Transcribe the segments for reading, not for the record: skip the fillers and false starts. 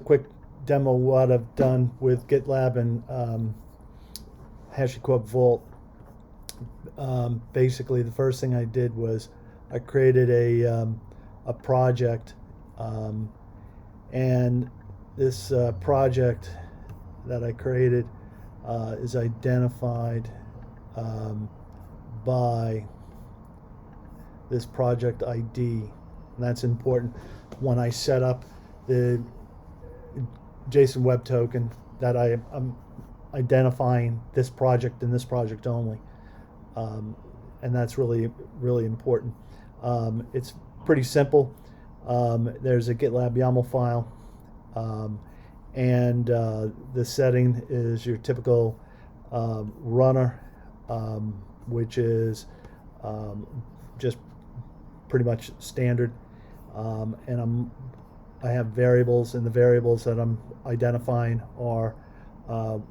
Quick demo what I've done with GitLab and Hashi Corp Vault. Basically, the first thing I did was I created a project, and this project that I created is identified by this project ID, and that's important when I set up the JSON Web Token that I'm identifying this project and this project only, and that's really important. It's pretty simple. There's a GitLab YAML file, and the setting is your typical runner, which is just pretty much standard, and I have variables, and the variables that I'm identifying are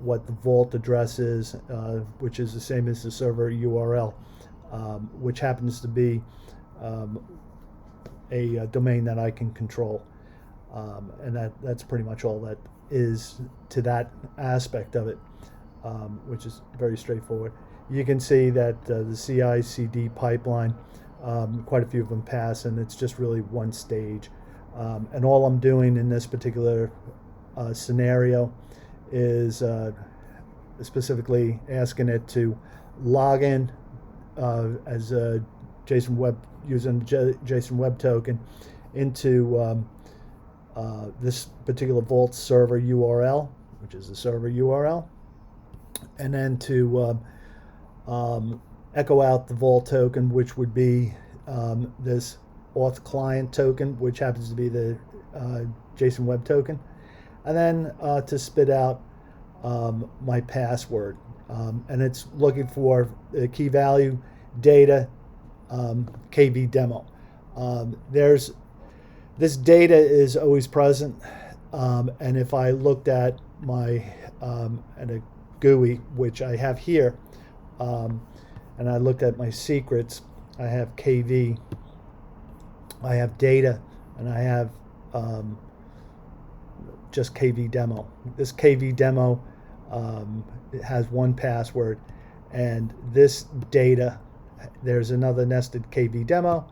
what the vault address is, which is the same as the server URL, which happens to be a domain that I can control, and that's pretty much all that is to that aspect of it, which is very straightforward. You can see that the CICD pipeline, quite a few of them pass, and it's just really one stage. And all I'm doing in this particular scenario is specifically asking it to log in as a JSON Web, using JSON Web Token into this particular Vault server URL, which is the server URL, and then to echo out the Vault token, which would be this auth client token, which happens to be the JSON Web Token, and then to spit out my password, and it's looking for the key value data KV demo. This data is always present, and if I looked at my at a GUI, which I have here, and I looked at my secrets, I have KV, I have data, and I have just KV demo. This KV demo it has one password, and this data, there's another nested KV demo,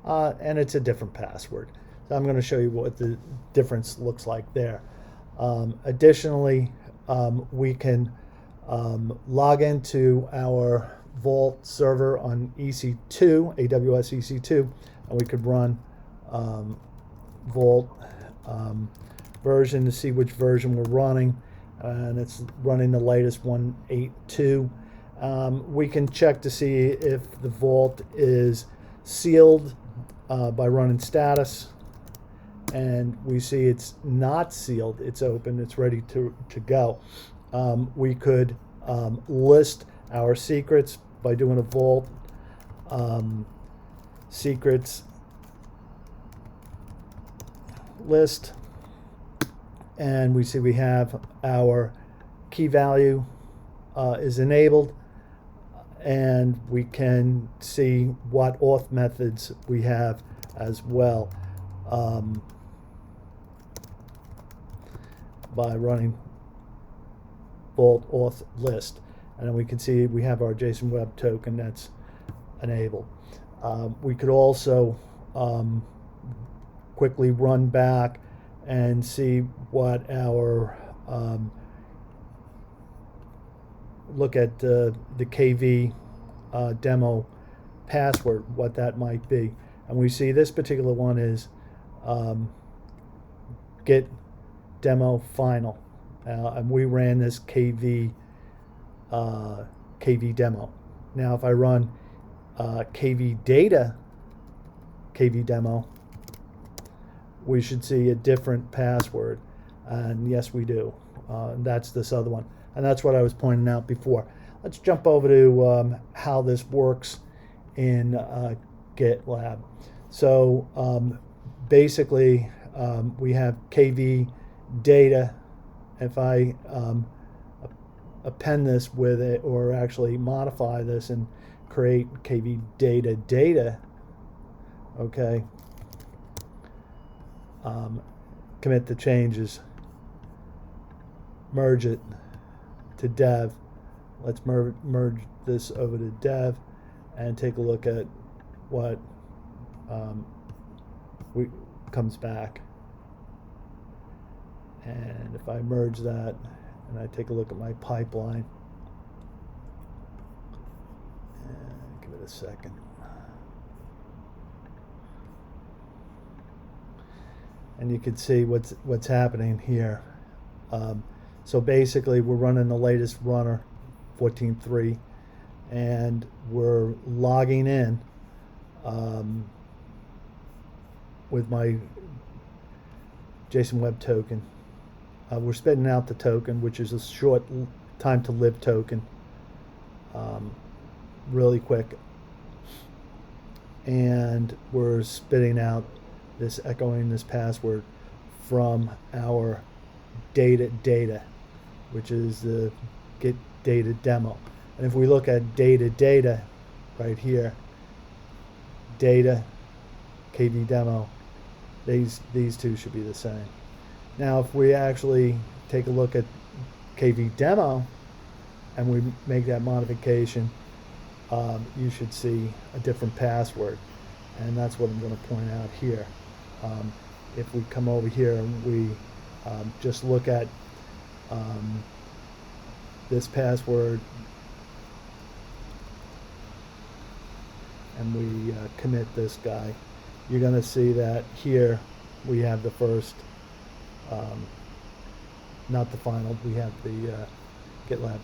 and it's a different password. So I'm going to show you what the difference looks like there. Additionally, we can log into our Vault server on EC2, AWS EC2, and we could run Vault version to see which version we're running, and it's running the latest 1.8.2. We can check to see if the Vault is sealed by running status, and we see it's not sealed, it's open, it's ready to go. We could list our secrets by doing a Vault secrets list, and we see we have our key value is enabled, and we can see what auth methods we have as well by running Vault auth list, and then we can see we have our JSON Web Token that's enabled. We could also quickly run back and see what our look at the KV demo password, what that might be, and we see this particular one is git demo final, and we ran this KV demo. Now if I run KV data KV demo, we should see a different password, and yes, we do. That's this other one, and that's what I was pointing out before. Let's jump over to how this works in GitLab. So basically, we have KV data. If I append this with it, or actually modify this and create KV data, okay, commit the changes, merge it to dev. Let's merge this over to dev and take a look at what comes back. And if I merge that and I take a look at my pipeline, and give it a second. And you can see what's happening here. So basically, we're running the latest runner, 14.3, and we're logging in with my JSON Web Token. We're spitting out the token, which is a short time to live token, really quick. And we're spitting out this, echoing this password from our data, which is the get data demo. And if we look at data right here, data, KV demo, these two should be the same. Now, if we actually take a look at KV demo and we make that modification, you should see a different password. And that's what I'm going to point out here. If we come over here and we just look at this password and we commit this guy, you're going to see that here we have the first, not the final, we have the GitLab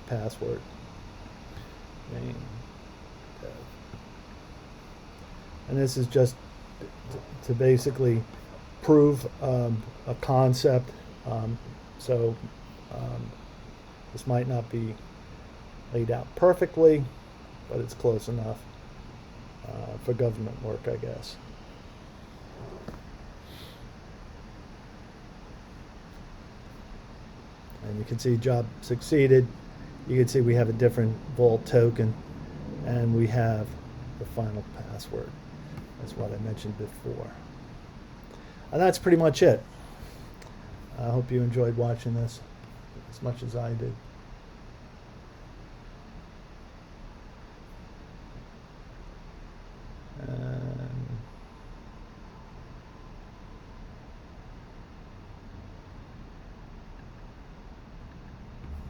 password. And this is just to basically prove a concept. This might not be laid out perfectly, but it's close enough for government work, I guess. And you can see job succeeded. You can see we have a different vault token, and we have the final password. That's what I mentioned before. And that's pretty much it. I hope you enjoyed watching this as much as I did.